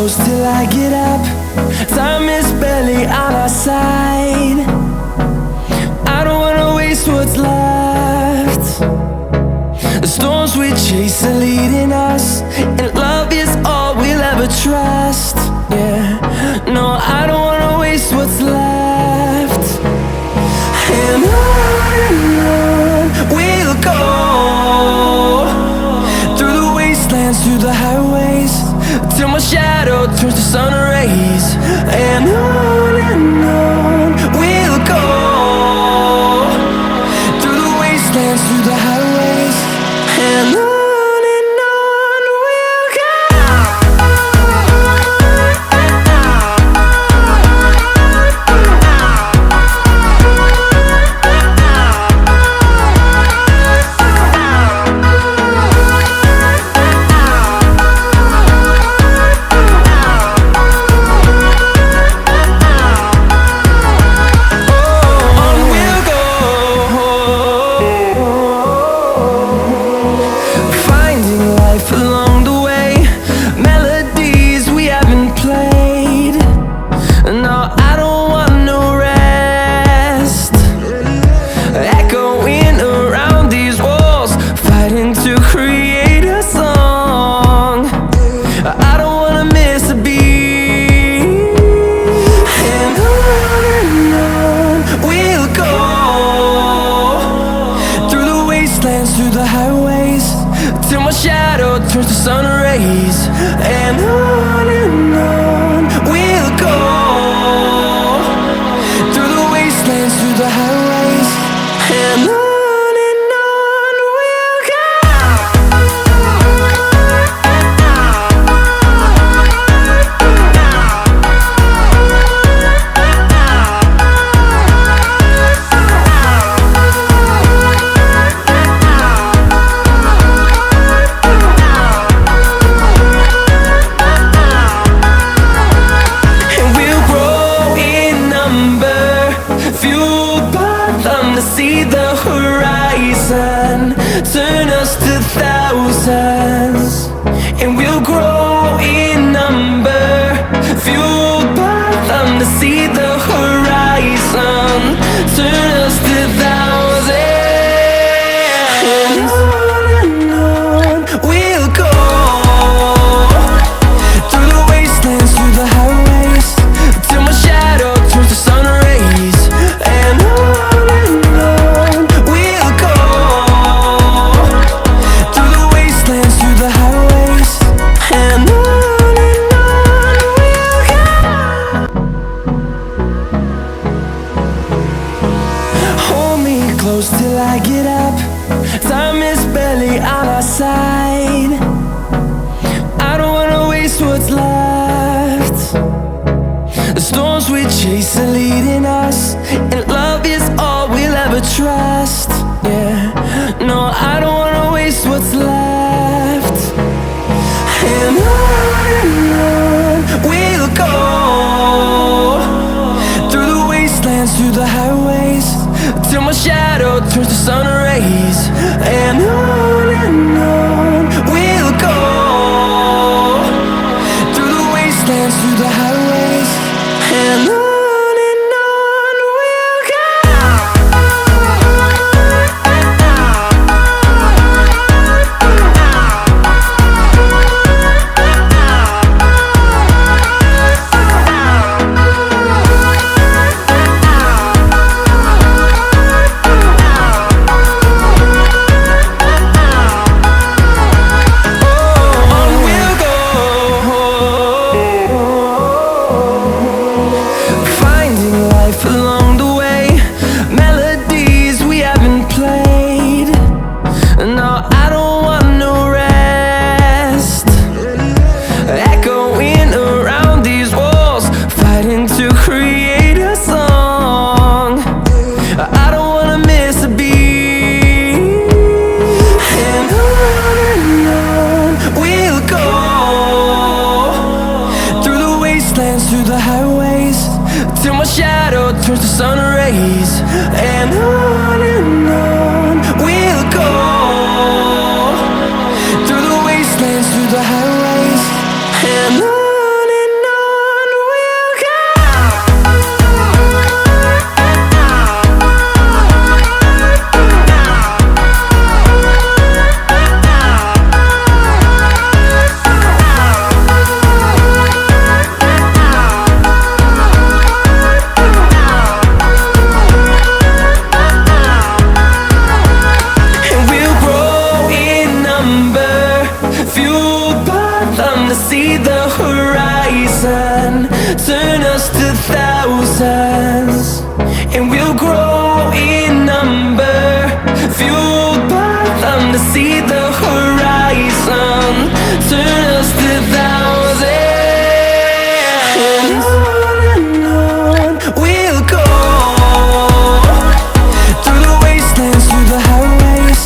close till I get up. Time is barely on our side. I don't wanna waste what's left. The storms we chase are leading us, and love is all we'll ever trust. Yeah, no, I don't wanna waste what's left. And on we'll go, through the wastelands, through the highways, till my shadow turns to sun rays. And on we'll go, through the wastelands, through the highways, and on. Along the way, melodies we haven't played. No, I don't want no rest. Echoing around these walls, fighting to create a song. I don't wanna miss a beat. And on we'll go, through the wastelands, through the highways, till my shadow turns to sun rays. And on we'll go, through the wastelands, through the highways, and on. See the horizon, turn us to thousands, and we'll grow in number, fueled by them to see the horizon, turn us to thousands. And on we'll go, through the wastelands, through the highways, till my shadow turns to sun rays. And close till I get up. Time is barely on our side. I don't wanna waste what's left. The storms we chase are leading us, and love is all we'll ever trust. Yeah, no, I don't wanna waste what's left. And on we'll go, through the wastelands, through the highways, till my shadow turns to sun rays. And on we'll go, through the wastelands, through the highways, and on. Along the way, melodies we haven't played. No, I don't want no rest. Echoing around these walls, fighting to create a song. I don't wanna miss a beat. And on we'll go, through the wastelands, through the highways, till my shadow turns to sun rays. And on we'll go, through the wastelands, through the highways, and on. to see the horizon, turn us to thousands. And on we'll go, through the wastelands, through the highways,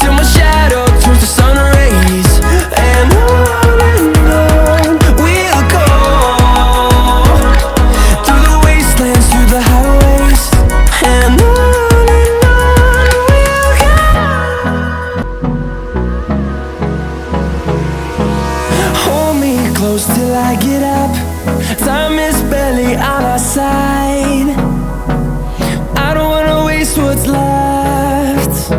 till my shadow turns to sun rays. And on we'll go, through the wastelands, through the highways. And on we'll go. Hold me close till I get up. Time is barely on our side. I don't wanna waste what's left.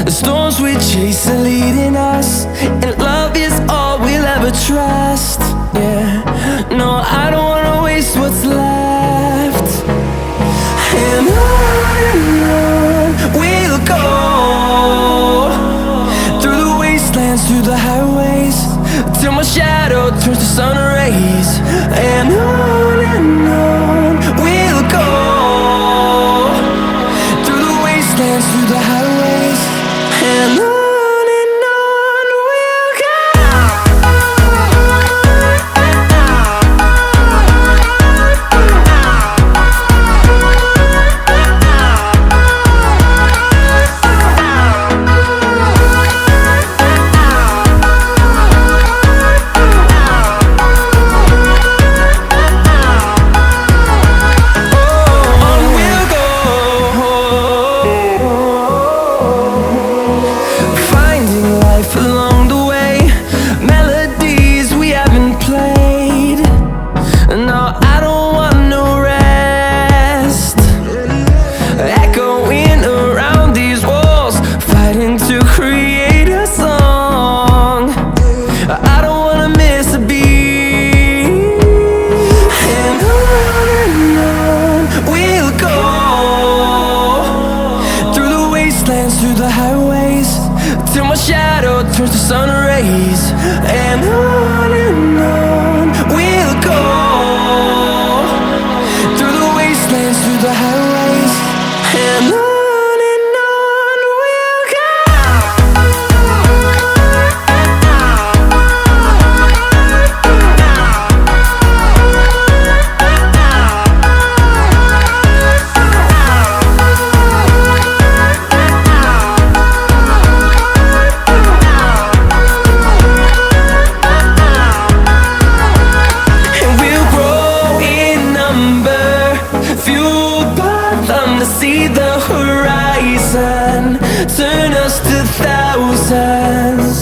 The storms we chase are leading us, and love is all we'll ever trust. Yeah, no, I don't wanna waste what's left. And on we'll go, through the wastelands, through the highways, till my shadow turns to sun rays. And on we'll go, through the wastelands, through the highways. And on we'll go. Along the way, melodies we haven't played. No, I don't want no rest. Echoing around these walls, fighting to create a song. I don't wanna miss a beat. And on we'll go, through the wastelands, through the highways, till my shadow turns to sun rays. And on we'll go, through the wastelands, through the highways. And on we'll go. See the horizon, turn us to thousands,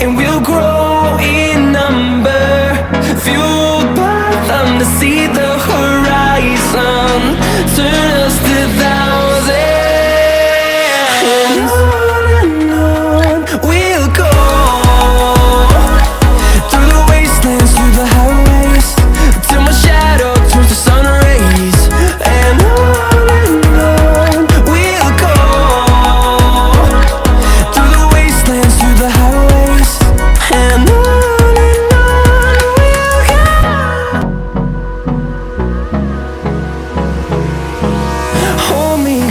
and we'll grow in number, fueled by them. To see the horizon, turn us to thousands. And on we'll go, through the wastelands, through the highways, till my shadow turns to sun rays. And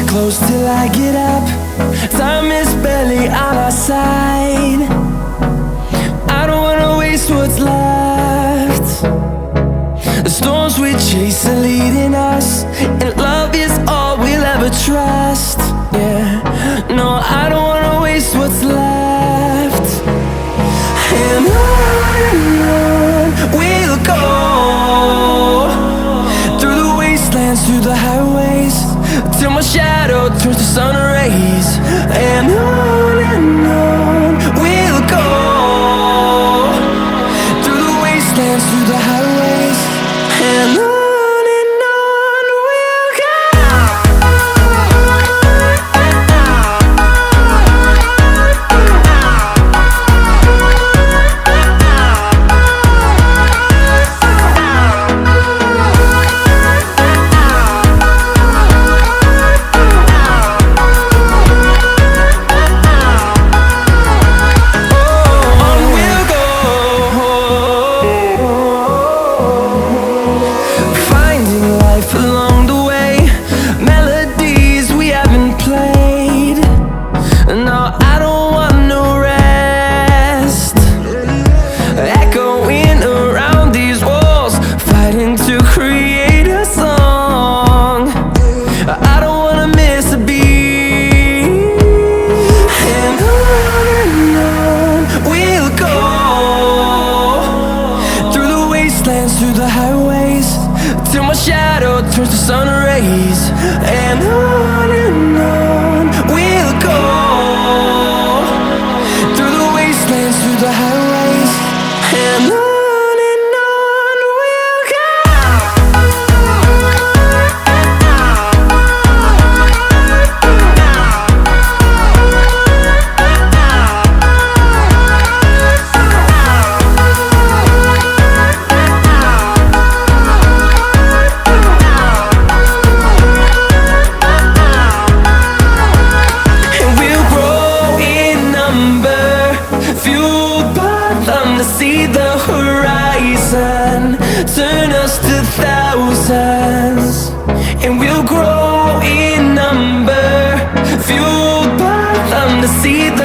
close till I get up. Time is barely on our side. I don't wanna waste what's left. The storms we chase are leading us, and love is all we'll ever trust. Yeah, no, I don't wanna waste what's left. And on we'll go, through the wastelands, through the highways, till my shadow turns to sun rays. And on we'll go, through the wastelands, through the highways. And on we'll go. see